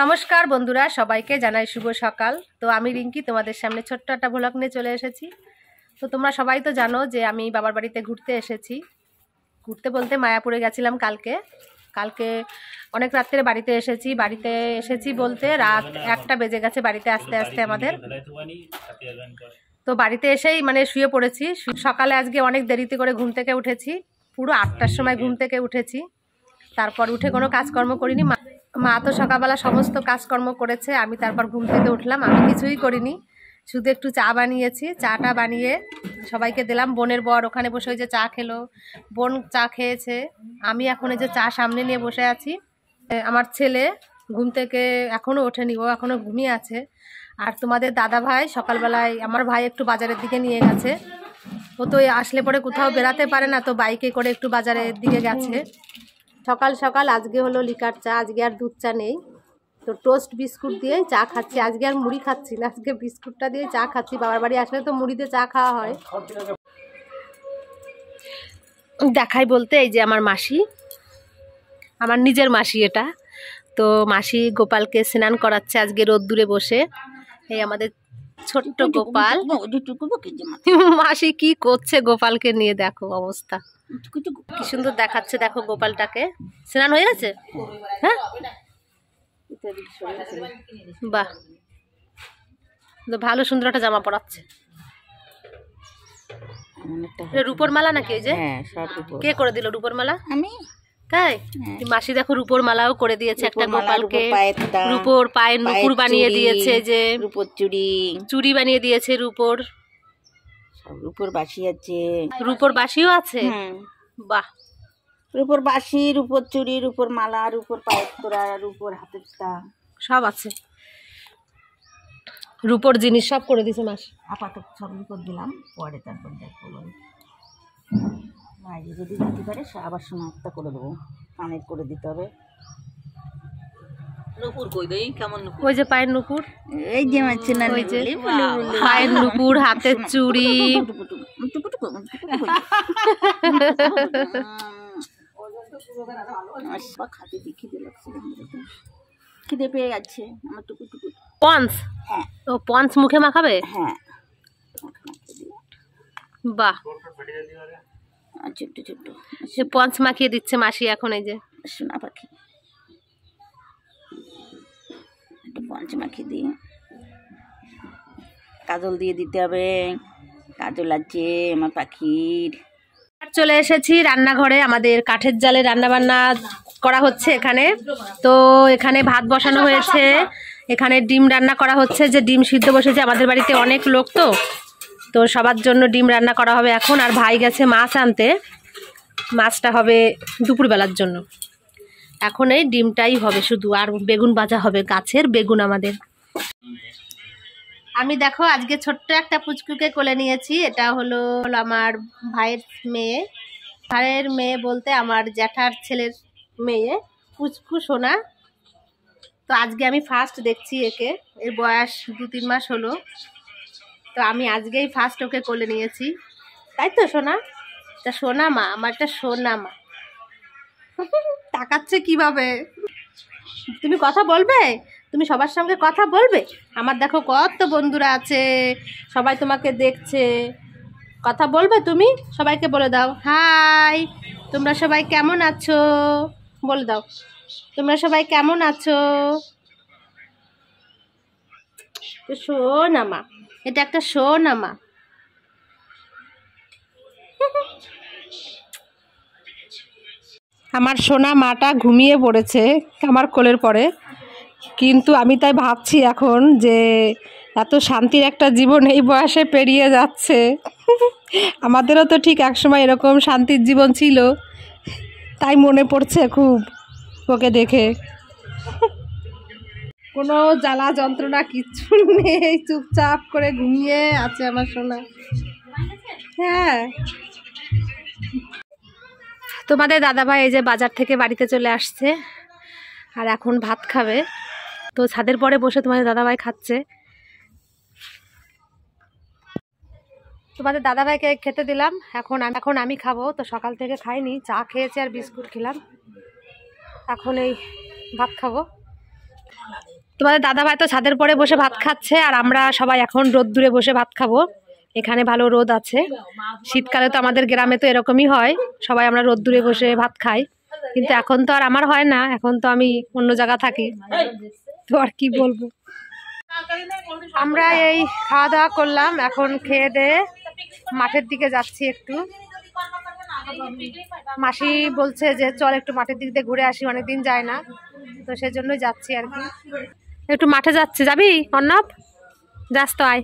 নমস্কার বন্ধুরা, সবাইকে জানাই শুভ সকাল। তো আমি রিঙ্কি তোমাদের সামনে ছোট্ট একটা ভ্লগ নিয়ে চলে এসেছি। তো তোমরা সবাই তো জানো যে আমি বাবার বাড়িতে ঘুরতে এসেছি। ঘুরতে বলতে মায়াপুরে গেছিলাম কালকে অনেক রাত্রে বাড়িতে এসেছি বলতে রাত 1টা বেজে গেছে বাড়িতে আসতে আসতে আমাদের। তো বাড়িতে এসেই মানে শুয়ে পড়েছি। সকালে আজকে অনেক দেরিতে করে ঘুম থেকে উঠেছি, পুরো 8টার সময় ঘুম থেকে উঠেছি। তারপর উঠে কোনো কাজকর্ম করিনি। মা তো সকালবেলা সমস্ত কাজকর্ম করেছে, আমি তারপর ঘুম থেকে উঠলাম, আমি কিছুই করিনি, শুধু একটু চা বানিয়েছি। চাটা বানিয়ে সবাইকে দিলাম। বোনের বর ওখানে বসে ওই যে চা খেলো, বোন চা খেয়েছে। আমি এখন এই যে চা সামনে নিয়ে বসে আছি। আমার ছেলে ঘুম থেকে এখনও ওঠেনি, ও এখনও ঘুমিয়ে আছে। আর তোমাদের দাদা ভাই সকালবেলায় আমার ভাই একটু বাজারের দিকে নিয়ে গেছে। ও তো আসলে পরে কোথাও বেরাতে পারে না, তো বাইকে করে একটু বাজারের দিকে গেছে। সকাল সকাল আজকে হলো লিকার চা, আজকে আর দুধ চা নেই। তো টোস্ট বিস্কুট দিয়ে চা খাচ্ছি, আজকে আর মুড়ি খাচ্ছি না, আজকে বিস্কুটটা দিয়ে চা খাচ্ছি। বাবার বাড়ি আসলে তো মুড়ি দিয়ে চা খাওয়া হয়। দেখাই বলতে এই যে আমার মাসি, আমার নিজের মাসি এটা। তো মাসি গোপালকে স্নান করাচ্ছে আজকে রোদ্দুরে বসে। এই আমাদের ছোট্ট গোপাল। মাসি কি করছে গোপালকে নিয়ে, দেখো অবস্থা কি সুন্দর দেখাচ্ছে। দেখো গোপালটাকে স্নান হয়ে গেছে। হ্যাঁ, বাহ, ভালো সুন্দর একটা জামা পরাচ্ছে। রূপোর মালা নাকি? এই যে কে করে দিল রূপোর মালা? আমি। তাই? মাসি দেখো রূপোর মালাও করে দিয়েছে একটা গোপালকে। রূপোর পায়ের নুপুর বানিয়ে দিয়েছে, যে রূপোর চুড়ি বানিয়ে দিয়েছে রূপোর। রূপোর বাসি আছে, রূপোর বাসিও আছে। বাহ, রূপোর বাসি, রূপোর চুড়ি, রূপোর মালা, রূপোর পায়ের তোড়া, রূপোর হাতের টা সব আছে। রূপোর জিনিস সব করে দিয়েছে মাসি। আপাতত সব রূপোর দিলাম, পরে তারপর দেখবো। বাইরে যদি দিতে পারে আবার সমাপ্ত করে দেবো, কানের করে দিতে হবে। নুপুর কই দেই, কেমন নুপুর? ওই যে পায়ের নুপুর, এই যে মারছে না, ওই যে পায়ের নুপুর, হাতের চুড়ি। খিদে পেয়ে যাচ্ছে আমার টুকু টুকু। পন্স? হ্যাঁ। ও পন্স মুখে মাখাবে? হ্যাঁ। বাহ, ছোট্ট ছোট্ট সে পঞ্চ মাখিয়ে দিচ্ছে মাসি এখন। এই যে সোনা পাখি, একটু পঞ্চ মাখিয়ে দিয়ে কাজল দিয়ে দিতে হবে। কাজল আছে আমার পাখির। চলে এসেছি রান্নাঘরে, আমাদের কাঠের জালে রান্না বান্না করা হচ্ছে এখানে। তো এখানে ভাত বসানো হয়েছে, এখানে ডিম রান্না করা হচ্ছে, যে ডিম সিদ্ধ বসেছে। আমাদের বাড়িতে অনেক লোক, তো সবার জন্য ডিম রান্না করা হবে এখন। আর ভাই গেছে মাছ আনতে, মাছটা হবে দুপুরবেলার জন্য। এখন এই ডিমটাই হবে শুধু, আর বেগুন ভাজা হবে, গাছের বেগুন আমাদের। আমি দেখো আজকে ছোট্ট একটা পুচকুকে কোলে নিয়েছি। এটা হলো আমার ভাইয়ের মেয়ে। ভাইয়ের মেয়ে বলতে আমার জ্যাঠার ছেলের মেয়ে, পুচকু সোনা। তো আজকে আমি ফার্স্ট দেখছি একে, এর বয়স 2-3 মাস হলো। তো আমি আজকেই ফার্স্ট ওকে কোলে নিয়েছি, তাই তো সোনা? তা সোনা মা, আমার একটা সোনা মা। তাকাচ্ছে কিভাবে? তুমি কথা বলবে, তুমি সবার সঙ্গে কথা বলবে। আমার দেখো কত বন্ধুরা আছে, সবাই তোমাকে দেখছে, কথা বলবে তুমি? সবাইকে বলে দাও হাই, তোমরা সবাই কেমন আছো বলে দাও, তোমরা সবাই কেমন আছো। সোনা মা, এটা একটা সোনা মা। আমার সোনা মাটা ঘুমিয়ে পড়েছে আমার কোলের পরে। কিন্তু আমি তাই ভাবছি এখন যে এত শান্তির একটা জীবন এই বয়সে পেরিয়ে যাচ্ছে। আমাদেরও তো ঠিক একসময় এরকম শান্তির জীবন ছিল, তাই মনে পড়ছে খুব ওকে দেখে। কোনো জ্বালা যন্ত্রণা কিচ্ছু নেই, চুপচাপ করে ঘুমিয়ে আছে আমার সোনা। হ্যাঁ, তোমাদের দাদাভাই এই যে বাজার থেকে বাড়িতে চলে আসছে, আর এখন ভাত খাবে। তো ছাদের পরে বসে তোমাদের দাদাভাই খাচ্ছে। তোমাদের দাদাভাইকে খেতে দিলাম, এখন আমি খাবো। তো সকাল থেকে খাইনি, চা খেয়েছি আর বিস্কুট খেলাম, এখন এই ভাত খাবো। তোমাদের দাদা ভাই তো ছাদের পরে বসে ভাত খাচ্ছে, আর আমরা সবাই এখন রোদ্দুরে বসে ভাত খাবো। এখানে ভালো রোদ আছে। শীতকালে তো আমাদের গ্রামে তো এরকমই হয়, সবাই আমরা রোদ্দুরে বসে ভাত খাই। কিন্তু এখন তো আর আমার হয় না, এখন তো আমি অন্য জায়গা থাকি, তো আর কি বলবো। আমরা এই খাওয়া দাওয়া করলাম, এখন খেয়ে দিয়ে মাঠের দিকে যাচ্ছি একটু। মাসি বলছে যে চল একটু মাঠের দিক দিয়ে ঘুরে আসি, অনেকদিন যায় না, তো সেজন্যই যাচ্ছি আর কি। একটু মাঠে যাচ্ছি, যাবি অর্ণব? যাস তো, আয়।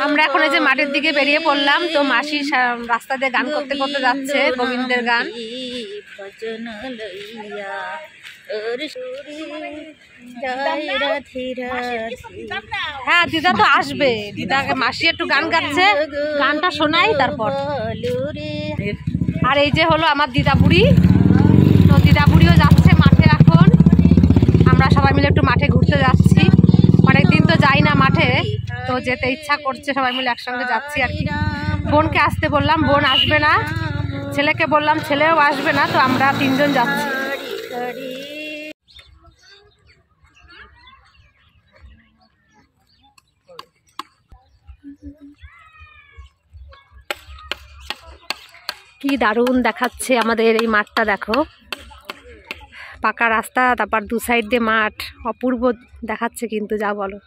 আমরা এখন এই যে মাঠের দিকে বেরিয়ে পড়লাম, তো মাসি রাস্তা দিয়ে গান করতে করতে যাচ্ছে, গোবিন্দের গান। হ্যাঁ, দিদা তো আসবে, দিদাকে মাসি একটু গান গাচ্ছে, গানটা শোনাই তারপর। আর এই যে হলো আমার দিদা বুড়ি, তো দিদা বুড়িও যাচ্ছে মাঠে এখন। আমরা সবাই মিলে একটু মাঠে ঘুরতে যাচ্ছি, অনেকদিন তো যাই না মাঠে, তো যেতে ইচ্ছা করছে, সবাই মিলে একসঙ্গে যাচ্ছি আর কি। বোনকে আসতে বললাম, বোন আসবে না, ছেলেকে বললাম, ছেলেও আসবে না, তো আমরা তিনজন যাচ্ছি। কি দারুণ দেখাচ্ছে আমাদের এই মাঠটা, দেখো পাকা রাস্তা, তারপর দু সাইড দিয়ে মাঠ, অপূর্ব দেখাচ্ছে কিন্তু, যা বলো।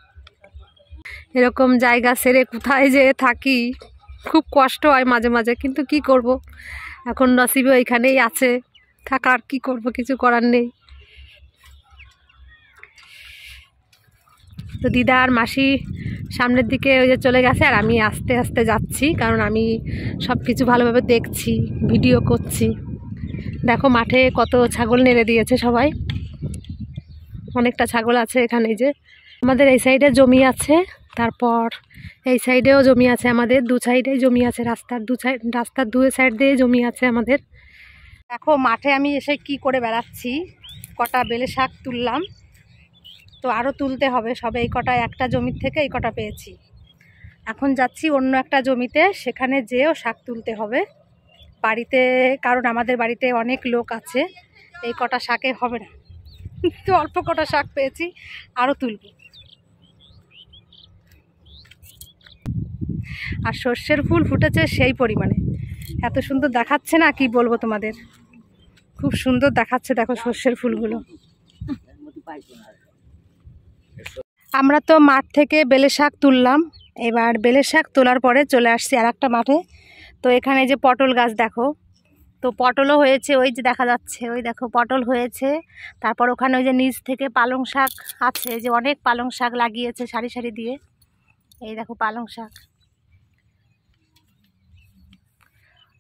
এরকম জায়গা ছেড়ে কোথায় যে থাকি, খুব কষ্ট হয় মাঝে মাঝে, কিন্তু কি করব, এখন নসিবে এখানেই আছে থাকার, কি করব, কিছু করার নেই। তো দিদা আর মাসি সামনের দিকে ওই যে চলে গেছে, আর আমি আস্তে আস্তে যাচ্ছি, কারণ আমি সব কিছু ভালোভাবে দেখছি, ভিডিও করছি। দেখো মাঠে কত ছাগল নেড়ে দিয়েছে সবাই, অনেকটা ছাগল আছে এখানে। যে আমাদের এই সাইডে জমি আছে, তারপর এই সাইডেও জমি আছে, আমাদের দু সাইডেই জমি আছে, রাস্তার দুই সাইড দিয়ে জমি আছে আমাদের। দেখো মাঠে আমি এসে কি করে বেড়াচ্ছি, কটা বেলে শাক তুললাম, তো আরও তুলতে হবে, সবে এই কটা একটা জমির থেকে এই কটা পেয়েছি। এখন যাচ্ছি অন্য একটা জমিতে, সেখানে যেও শাক তুলতে হবে বাড়িতে, কারণ আমাদের বাড়িতে অনেক লোক আছে, এই কটা শাকে হবে না, তো অল্প কটা শাক পেয়েছি, আরও তুলব। আর সর্ষের ফুল ফুটেছে সেই পরিমাণে, এত সুন্দর দেখাচ্ছে না, কি বলবো তোমাদের, খুব সুন্দর দেখাচ্ছে। দেখো সর্ষের ফুলগুলো। আমরা তো মাঠ থেকে বেলে শাক তুললাম, এবার বেলে শাক তোলার পরে চলে আসছি আর একটা মাঠে। তো এখানে যে পটল গাছ দেখো, তো পটলও হয়েছে, ওই যে দেখা যাচ্ছে, ওই দেখো পটল হয়েছে। তারপর ওখানে ওই যে নিচ থেকে পালং শাক আছে, যে অনেক পালং শাক লাগিয়েছে সারি সারি দিয়ে, এই দেখো পালং শাক,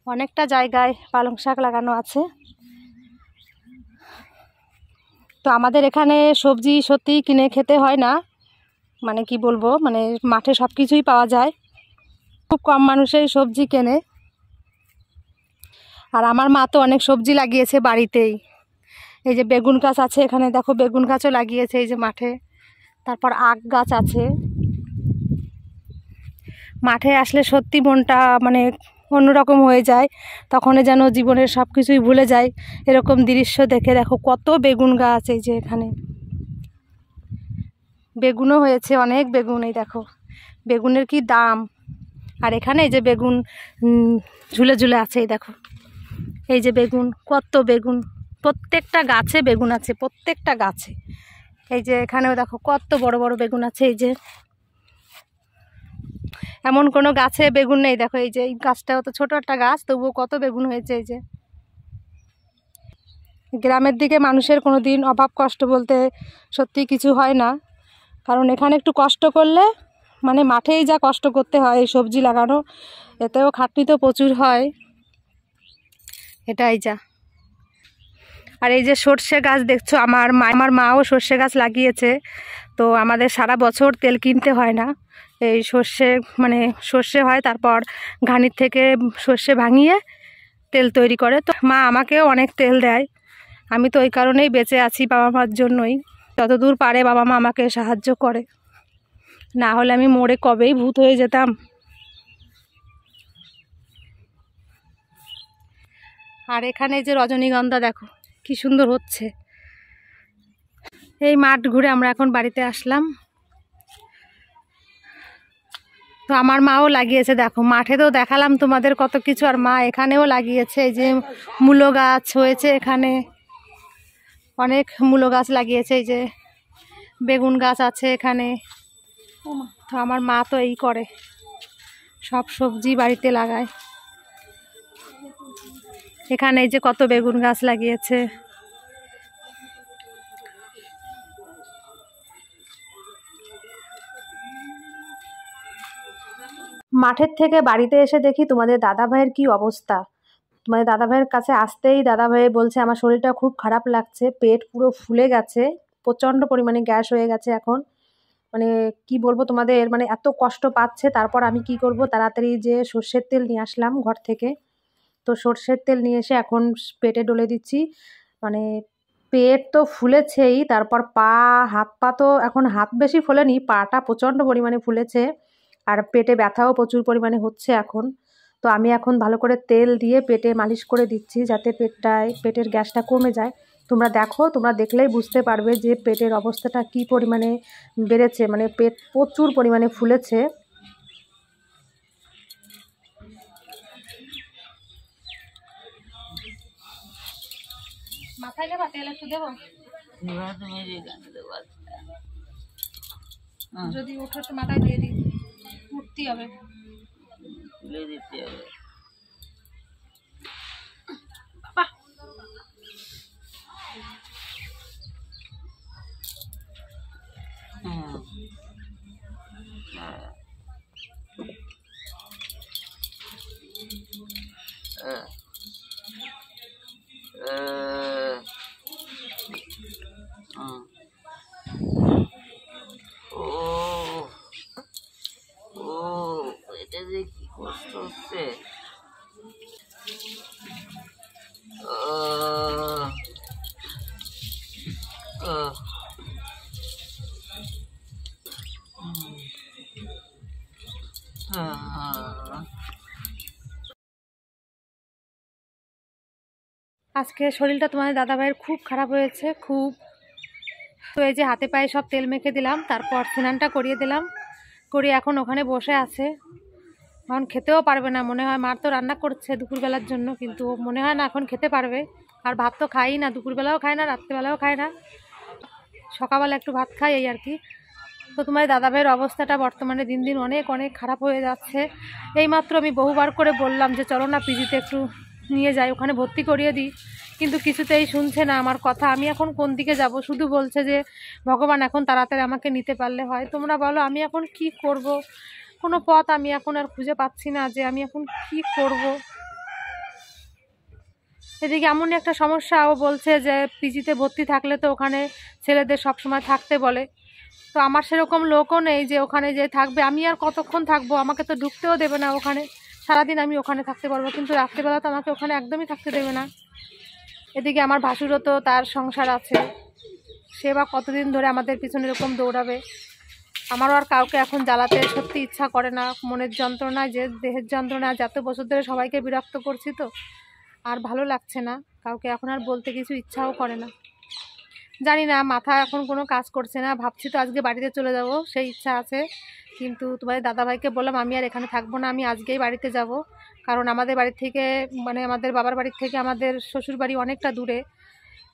অনেকটা জায়গায় পালং শাক লাগানো আছে। তো আমাদের এখানে সবজি সত্যি কিনে খেতে হয় না, মানে কি বলবো, মানে মাঠে সব কিছুই পাওয়া যায়, খুব কম মানুষই সবজি কেনে। আর আমার মা তো অনেক সবজি লাগিয়েছে বাড়িতেই, এই যে বেগুন গাছ আছে এখানে, দেখো বেগুন গাছও লাগিয়েছে এই যে মাঠে, তারপর আখ গাছ আছে। মাঠে আসলে সত্যি মনটা মানে অন্যরকম হয়ে যায়, তখন যেন জীবনের সব কিছুই ভুলে যায় এরকম দৃশ্য দেখে। দেখো কত বেগুন গাছ, এই যে এখানে বেগুনও হয়েছে, অনেক বেগুন, এই দেখো বেগুনের কি দাম। আর এখানে এই যে বেগুন ঝুলে ঝুলে আছে, এই দেখো এই যে বেগুন, কত বেগুন, প্রত্যেকটা গাছে বেগুন আছে, প্রত্যেকটা গাছে। এই যে এখানেও দেখো কত বড় বড় বেগুন আছে, এই যে এমন কোনো গাছে বেগুন নেই। দেখো এই যে এই গাছটাও তো ছোট একটা গাছ, তবুও কত বেগুন হয়েছে। এই যে গ্রামের দিকে মানুষের কোনো দিন অভাব কষ্ট বলতে সত্যি কিছু হয় না, কারণ এখানে একটু কষ্ট করলে, মানে মাঠেই যা কষ্ট করতে হয় এই সবজি লাগানো, এতেও খাটনি তো প্রচুর হয়, এটাই যা। আর এই যে সর্ষে গাছ দেখছো, আমার মাও সর্ষে গাছ লাগিয়েছে, তো আমাদের সারা বছর তেল কিনতে হয় না, এই সর্ষে মানে সর্ষে হয়, তারপর ঘানির থেকে সর্ষে ভাঙিয়ে তেল তৈরি করে। তো মা আমাকেও অনেক তেল দেয়, আমি তো ওই কারণেই বেঁচে আছি, বাবা মার জন্যই, যতদূর পারে বাবা মা আমাকে সাহায্য করে, না হলে আমি মরে কবেই ভূত হয়ে যেতাম। আর এখানে যে রজনীগন্ধা দেখো কি সুন্দর হচ্ছে, এই মাঠ ঘুরে আমরা এখন বাড়িতে আসলাম। তো আমার মাও লাগিয়েছে, দেখো মাঠে তো দেখালাম তোমাদের কত কিছু, আর মা এখানেও লাগিয়েছে। এই যে মূলো গাছ হয়েছে, এখানে অনেক মূলো গাছ লাগিয়েছে, এই যে বেগুন গাছ আছে এখানে। তো আমার মা তো এই করে, সব সবজি বাড়িতে লাগায়। এখানে এই যে কত বেগুন গাছ লাগিয়েছে। মাঠের থেকে বাড়িতে এসে দেখি তোমাদের দাদা ভাইয়ের কি অবস্থা। তোমাদের দাদা ভাইয়ের কাছে আসতেই দাদা ভাই বলছে আমার শরীরটা খুব খারাপ লাগছে, পেট পুরো ফুলে গেছে, প্রচণ্ড পরিমাণে গ্যাস হয়ে গেছে এখন। মানে কি বলবো তোমাদের, মানে এত কষ্ট পাচ্ছে। তারপর আমি কি করব, তাড়াতাড়ি যে সর্ষের তেল নিয়ে আসলাম ঘর থেকে। তো সর্ষের তেল নিয়ে এসে এখন পেটে ডলে দিচ্ছি। মানে পেট তো ফুলেছেই, তারপর পা হাত পা তো এখন হাত বেশি ফোলেনি, পাটা প্রচণ্ড পরিমাণে ফুলেছে, আর পেটে ব্যথাও প্রচুর পরিমাণে হচ্ছে এখন। তো আমি এখন ভালো করে তেল দিয়ে পেটে মালিশ করে দিচ্ছি, যাতে পেটের গ্যাসটা কমে যায়। তোমরা দেখো, তোমরা দেখলেই বুঝতে পারবে যে পেটের অবস্থাটা কি পরিমাণে বেড়েছে, মানে পেট প্রচুর পরিমাণে ফুলেছে। মাথায় নেবা তেল একটু দেবো, যদি উঠো একটু মাথায় দিয়ে দিই, উঠতে হবে, তুলে দিতে হবে। বাবা এটা যে কি কষ্ট হচ্ছে। আজকে শরীরটা তোমাদের দাদা ভাইয়ের খুব খারাপ হয়েছে, খুব। তো এই যে হাতে পায়ে সব তেল মেখে দিলাম, তারপর স্নানটা করিয়ে দিলাম, করিয়ে এখন ওখানে বসে আছে। এখন খেতেও পারবে না মনে হয়, মার তো রান্না করছে দুপুরবেলার জন্য, কিন্তু মনে হয় না এখন খেতে পারবে। আর ভাত তো খাই না, দুপুরবেলাও খায় না, রাত্রেবেলাও খায় না, সকালবেলা একটু ভাত খাই এই আর কি। তো তোমার দাদা ভাইয়ের অবস্থাটা বর্তমানে দিন দিন অনেক অনেক খারাপ হয়ে যাচ্ছে। এইমাত্র আমি বহুবার করে বললাম যে চলো না পিজিতে একটু নিয়ে যাই, ওখানে ভর্তি করিয়ে দিই, কিন্তু কিছুতেই শুনছে না আমার কথা। আমি এখন কোন দিকে যাব, শুধু বলছে যে ভগবান এখন তাড়াতাড়ি আমাকে নিতে পারলে হয়। তোমরা বলো আমি এখন কি করব, কোনো পথ আমি এখন আর খুঁজে পাচ্ছি না যে আমি এখন কি করব। এদিকে এমনই একটা সমস্যা, ও বলছে যে পিজিতে ভর্তি থাকলে তো ওখানে ছেলেদের সবসময় থাকতে বলে। তো আমার সেরকম লোকও নেই যে ওখানে যে থাকবে, আমি আর কতক্ষণ থাকবো, আমাকে তো ঢুকতেও দেবে না ওখানে। সারাদিন আমি ওখানে থাকতে পারবো, কিন্তু রাত্রিবেলা তো আমাকে ওখানে একদমই থাকতে দেবে না। এদিকে আমার ভাসুরও তো তার সংসার আছে, সে বা কতদিন ধরে আমাদের পিছনে এরকম দৌড়াবে। আমারও আর কাউকে এখন জ্বালাতে সত্যি ইচ্ছা করে না, মনের যন্ত্রণায় যে দেহের যন্ত্রণায় যত বছর ধরে সবাইকে বিরক্ত করছি, তো আর ভালো লাগছে না কাউকে এখন আর বলতে, কিছু ইচ্ছাও করে না। জানি না, মাথা এখন কোনো কাজ করছে না। ভাবছি তো আজকে বাড়িতে চলে যাব, সেই ইচ্ছা আছে, কিন্তু তোমাদের দাদাভাইকে বললাম আমি আর এখানে থাকবো না, আমি আজকেই বাড়িতে যাব। কারণ আমাদের বাড়ি থেকে, মানে আমাদের বাবার বাড়ির থেকে আমাদের শ্বশুর বাড়ি অনেকটা দূরে।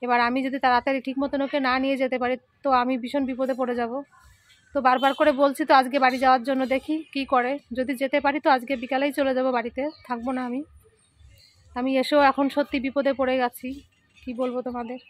এবার আমি যদি তাড়াতাড়ি ঠিক মতন ওকে না নিয়ে যেতে পারি, তো আমি ভীষণ বিপদে পড়ে যাব। তো বারবার করে বলছি তো আজকে বাড়ি যাওয়ার জন্য, দেখি কি করে। যদি যেতে পারি তো আজকে বিকালেই চলে যাব বাড়িতে, থাকবো না আমি। আমি এসেও এখন সত্যি বিপদে পড়ে গেছি, কি বলবো তোমাদের।